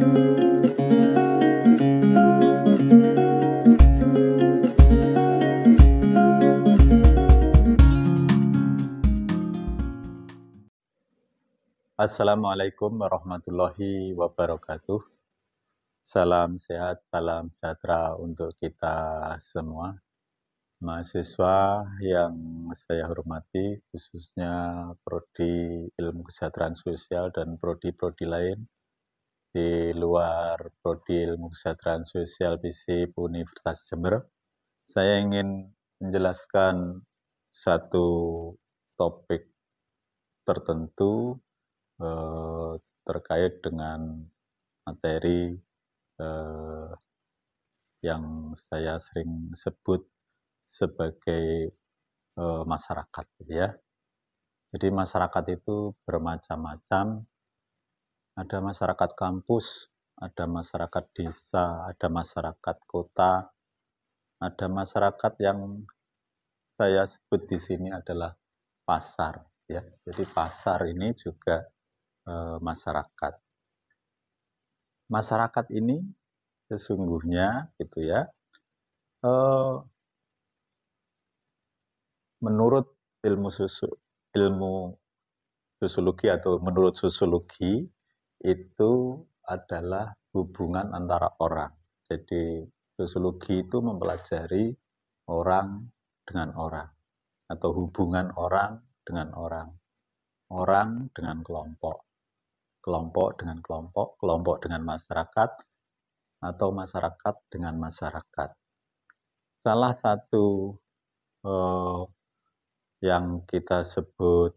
Assalamualaikum warahmatullahi wabarakatuh. Salam sehat, salam sejahtera untuk kita semua. Mahasiswa yang saya hormati, khususnya Prodi Ilmu Kesejahteraan Sosial dan prodi-prodi lain di luar Prodi Ilmu Kesejahteraan Sosial FISIP Universitas Jember. Saya ingin menjelaskan satu topik tertentu terkait dengan materi yang saya sering sebut sebagai masyarakat, ya. Jadi masyarakat itu bermacam-macam. Ada masyarakat kampus, ada masyarakat desa, ada masyarakat kota, ada masyarakat yang saya sebut di sini adalah pasar, ya. Jadi pasar ini juga masyarakat. Masyarakat ini sesungguhnya gitu ya, menurut ilmu sosiologi atau menurut sosiologi itu adalah hubungan antara orang. Jadi sosiologi itu mempelajari orang dengan orang atau hubungan orang dengan orang, orang dengan kelompok, kelompok dengan kelompok, kelompok dengan masyarakat, atau masyarakat dengan masyarakat. Salah satu yang kita sebut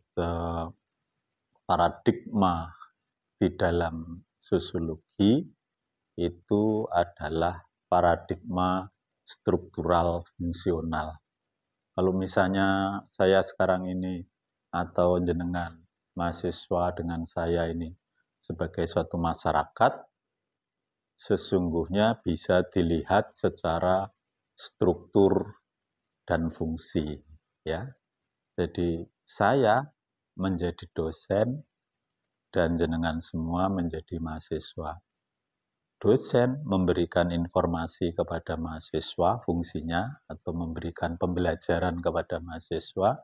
paradigma di dalam sosiologi itu adalah paradigma struktural fungsional. Kalau misalnya saya sekarang ini atau jenengan mahasiswa dengan saya ini sebagai suatu masyarakat, sesungguhnya bisa dilihat secara struktur dan fungsi, ya. Jadi saya menjadi dosen dan jenengan semua menjadi mahasiswa. Dosen memberikan informasi kepada mahasiswa, fungsinya atau memberikan pembelajaran kepada mahasiswa,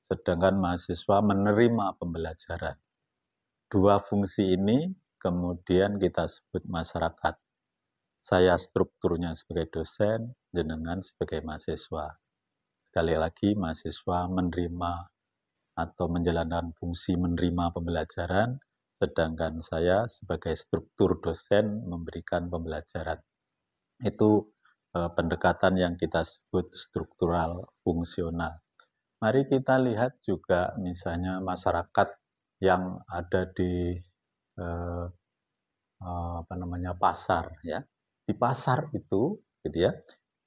sedangkan mahasiswa menerima pembelajaran. Dua fungsi ini kemudian kita sebut masyarakat. Saya strukturnya sebagai dosen, jenengan sebagai mahasiswa. Sekali lagi, mahasiswa menerima atau menjalankan fungsi menerima pembelajaran, sedangkan saya sebagai struktur dosen memberikan pembelajaran. Itu pendekatan yang kita sebut struktural fungsional. Mari kita lihat juga misalnya masyarakat yang ada di pasar, ya. Di pasar itu gitu ya,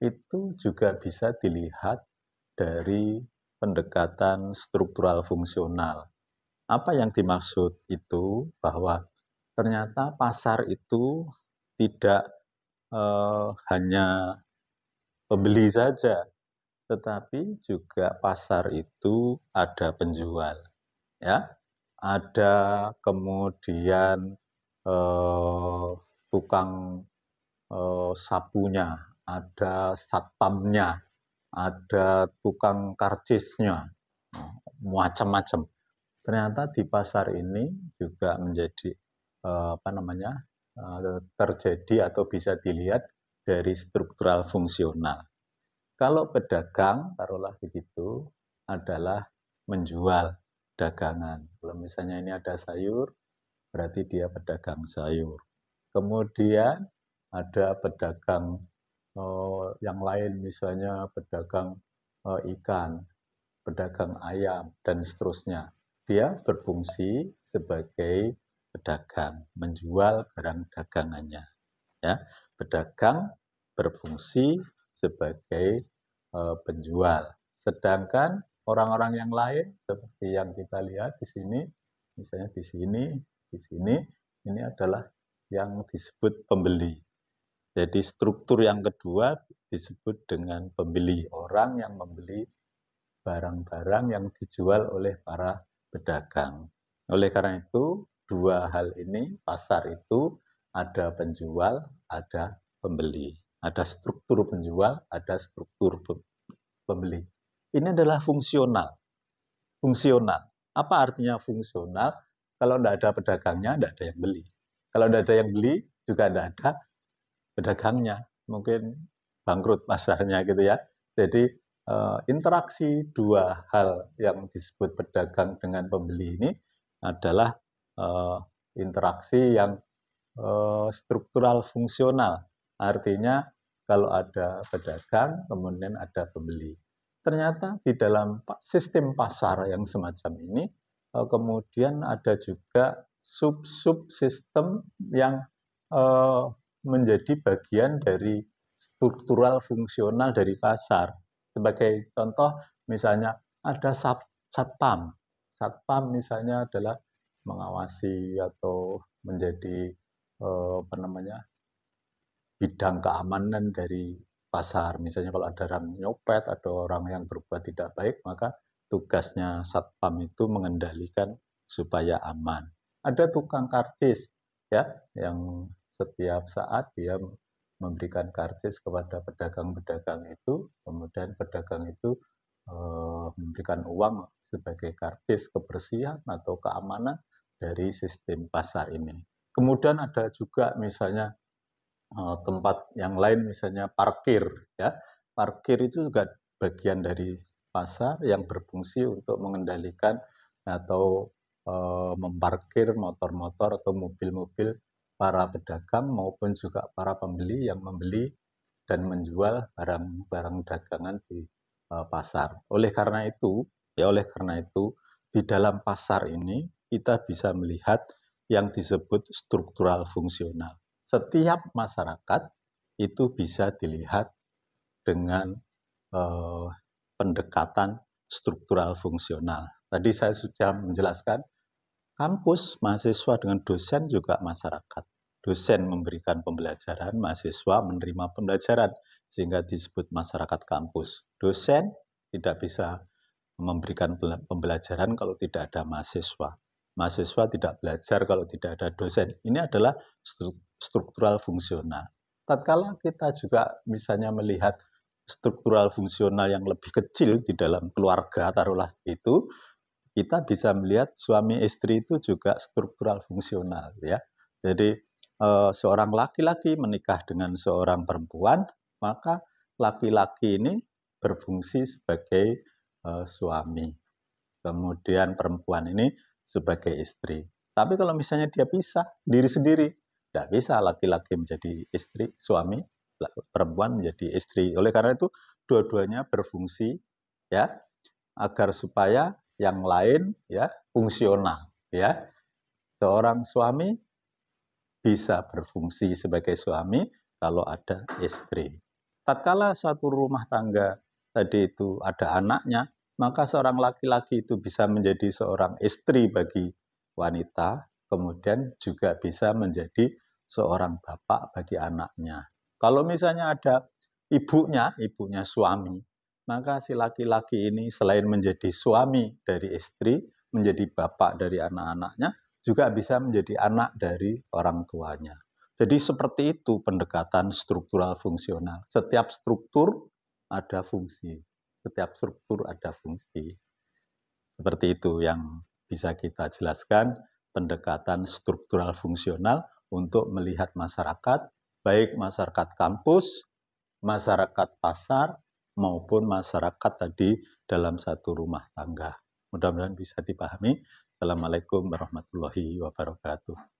itu juga bisa dilihat dari pendekatan struktural fungsional. Apa yang dimaksud itu? Bahwa ternyata pasar itu tidak hanya pembeli saja, tetapi juga pasar itu ada penjual, ya. Ada kemudian tukang sapunya, ada satpamnya, ada tukang karcisnya, macam-macam. Ternyata di pasar ini juga menjadi terjadi atau bisa dilihat dari struktural fungsional. Kalau pedagang, taruhlah begitu, adalah menjual dagangan. Kalau misalnya ini ada sayur, berarti dia pedagang sayur. Kemudian ada pedagang yang lain, misalnya pedagang ikan, pedagang ayam, dan seterusnya. Dia berfungsi sebagai pedagang, menjual barang dagangannya. Ya, pedagang berfungsi sebagai penjual. Sedangkan orang-orang yang lain seperti yang kita lihat di sini, misalnya di sini, ini adalah yang disebut pembeli. Jadi struktur yang kedua disebut dengan pembeli, orang yang membeli barang-barang yang dijual oleh para pedagang. Oleh karena itu, dua hal ini, pasar itu ada penjual, ada pembeli. Ada struktur penjual, ada struktur pembeli. Ini adalah fungsional. Fungsional. Apa artinya fungsional? Kalau tidak ada pedagangnya, tidak ada yang beli. Kalau tidak ada yang beli, juga tidak ada pedagangnya. Mungkin bangkrut pasarnya gitu ya. Jadi interaksi dua hal yang disebut pedagang dengan pembeli ini adalah interaksi yang struktural fungsional. Artinya kalau ada pedagang, kemudian ada pembeli. Ternyata di dalam sistem pasar yang semacam ini, kemudian ada juga sub-sub sistem yang menjadi bagian dari struktural fungsional dari pasar. Sebagai contoh, misalnya ada satpam. Satpam misalnya adalah mengawasi atau menjadi bidang keamanan dari pasar. Misalnya kalau ada orang nyopet atau orang yang berbuat tidak baik, maka tugasnya satpam itu mengendalikan supaya aman. Ada tukang karcis ya, yang setiap saat dia memberikan karcis kepada pedagang-pedagang itu, kemudian pedagang itu memberikan uang sebagai karcis kebersihan atau keamanan dari sistem pasar ini. Kemudian ada juga misalnya tempat yang lain, misalnya parkir ya. Parkir itu juga bagian dari pasar yang berfungsi untuk mengendalikan atau memparkir motor-motor atau mobil-mobil para pedagang maupun juga para pembeli yang membeli dan menjual barang-barang dagangan di pasar. Oleh karena itu, di dalam pasar ini kita bisa melihat yang disebut struktural fungsional. Setiap masyarakat itu bisa dilihat dengan pendekatan struktural fungsional. Tadi saya sudah menjelaskan, kampus, mahasiswa dengan dosen juga masyarakat. Dosen memberikan pembelajaran, mahasiswa menerima pembelajaran, sehingga disebut masyarakat kampus. Dosen tidak bisa memberikan pembelajaran kalau tidak ada mahasiswa. Mahasiswa tidak belajar kalau tidak ada dosen. Ini adalah struktural fungsional. Tatkala kita juga misalnya melihat struktural fungsional yang lebih kecil di dalam keluarga, taruhlah itu, kita bisa melihat suami istri itu juga struktural fungsional ya. Jadi seorang laki-laki menikah dengan seorang perempuan, maka laki-laki ini berfungsi sebagai suami. Kemudian perempuan ini sebagai istri. Tapi kalau misalnya dia pisah diri sendiri, tidak bisa laki-laki menjadi istri, suami, perempuan menjadi istri. Oleh karena itu dua-duanya berfungsi ya, agar supaya yang lain ya fungsional ya. Seorang suami bisa berfungsi sebagai suami kalau ada istri. Tatkala suatu rumah tangga tadi itu ada anaknya, maka seorang laki-laki itu bisa menjadi seorang istri bagi wanita, kemudian juga bisa menjadi seorang bapak bagi anaknya. Kalau misalnya ada ibunya suami, maka si laki-laki ini selain menjadi suami dari istri, menjadi bapak dari anak-anaknya, juga bisa menjadi anak dari orang tuanya. Jadi seperti itu pendekatan struktural fungsional. Setiap struktur ada fungsi. Setiap struktur ada fungsi. Seperti itu yang bisa kita jelaskan pendekatan struktural fungsional untuk melihat masyarakat, baik masyarakat kampus, masyarakat pasar, maupun masyarakat tadi dalam satu rumah tangga. Mudah-mudahan bisa dipahami. Assalamualaikum warahmatullahi wabarakatuh.